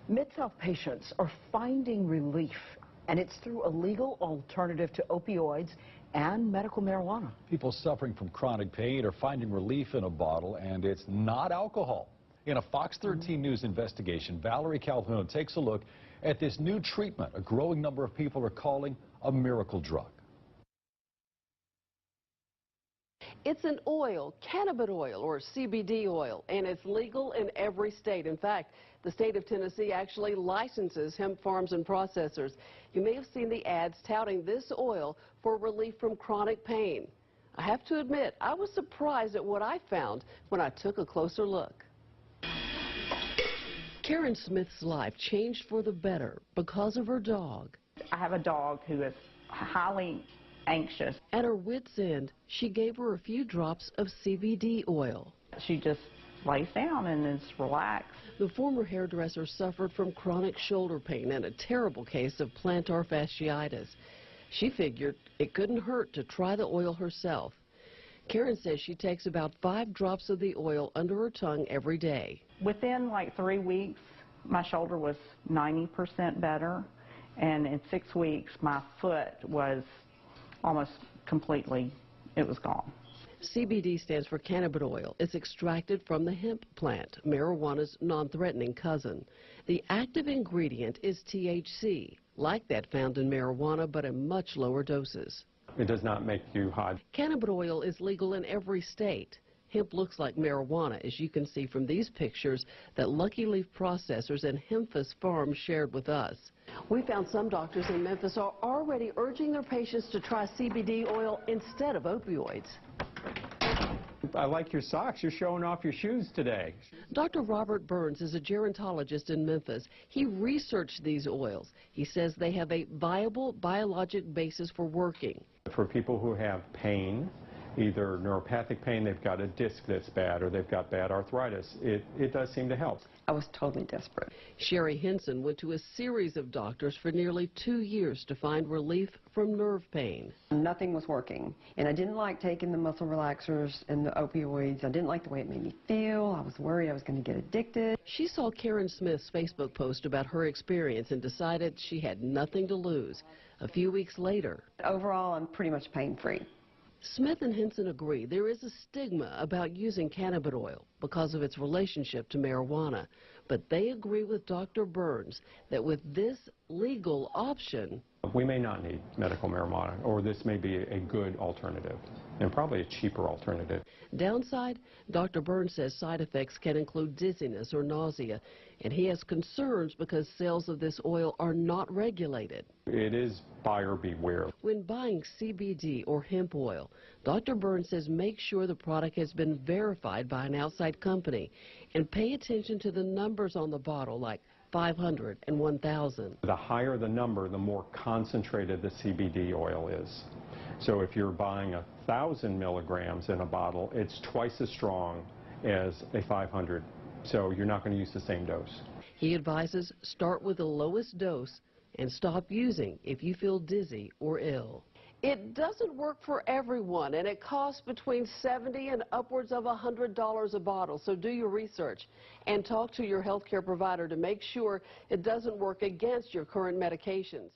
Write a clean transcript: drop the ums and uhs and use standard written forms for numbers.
Mid-South patients are finding relief, and it's through a legal alternative to opioids and medical marijuana. People suffering from chronic pain are finding relief in a bottle, and it's not alcohol. In a Fox 13 News investigation, Valerie Calhoun takes a look at this new treatment a growing number of people are calling a miracle drug. It's an oil, cannabis oil, or CBD oil, and it's legal in every state. In fact, the state of Tennessee actually licenses hemp farms and processors. You may have seen the ads touting this oil for relief from chronic pain. I have to admit, I was surprised at what I found when I took a closer look. Karen Smith's life changed for the better because of her dog. I have a dog who is highly anxious. At her wit's end, she gave her a few drops of CBD oil. She just lays down and is relaxed. The former hairdresser suffered from chronic shoulder pain and a terrible case of plantar fasciitis. She figured it couldn't hurt to try the oil herself. Karen says she takes about 5 drops of the oil under her tongue every day. Within like 3 weeks, my shoulder was 90% better, and in 6 weeks, my foot was almost completely, it was gone. CBD stands for cannabis oil. It's extracted from the hemp plant, marijuana's non-threatening cousin. The active ingredient is THC, like that found in marijuana, but in much lower doses. It does not make you high. Cannabis oil is legal in every state. Hemp looks like marijuana, as you can see from these pictures that Lucky Leaf processors and Hemphus Farms shared with us. We found some doctors in Memphis are already urging their patients to try CBD oil instead of opioids. I like your socks. You're showing off your shoes today. Dr. Robert Burns is a gerontologist in Memphis. He researched these oils. He says they have a viable biologic basis for working. For people who have pain, either neuropathic pain, they've got a disc that's bad, or they've got bad arthritis, it does seem to help. I was totally desperate. Sherry Henson went to a series of doctors for nearly 2 years to find relief from nerve pain. Nothing was working, and I didn't like taking the muscle relaxers and the opioids. I didn't like the way it made me feel. I was worried I was going to get addicted. She saw Karen Smith's Facebook post about her experience and decided she had nothing to lose. A few weeks later, overall, I'm pretty much pain-free. Smith and Henson agree there is a stigma about using cannabis oil because of its relationship to marijuana, but they agree with Dr. Burns that with this legal option, We may not need medical marijuana, or this may be a good alternative, and probably a cheaper alternative. Downside, Dr. Burns says side effects can include dizziness or nausea, and he has concerns because sales of this oil are not regulated. It is buyer beware. When buying CBD or hemp oil, Dr. Burns says make sure the product has been verified by an outside company and pay attention to the numbers on the bottle, like 500 and 1,000. The higher the number, the more concentrated the CBD oil is. So if you're buying 1,000 milligrams in a bottle, it's twice as strong as a 500. So you're not going to use the same dose. He advises start with the lowest dose and stop using if you feel dizzy or ill. It doesn't work for everyone, and it costs between $70 and upwards of $100 a bottle. So do your research and talk to your healthcare provider to make sure it doesn't work against your current medications.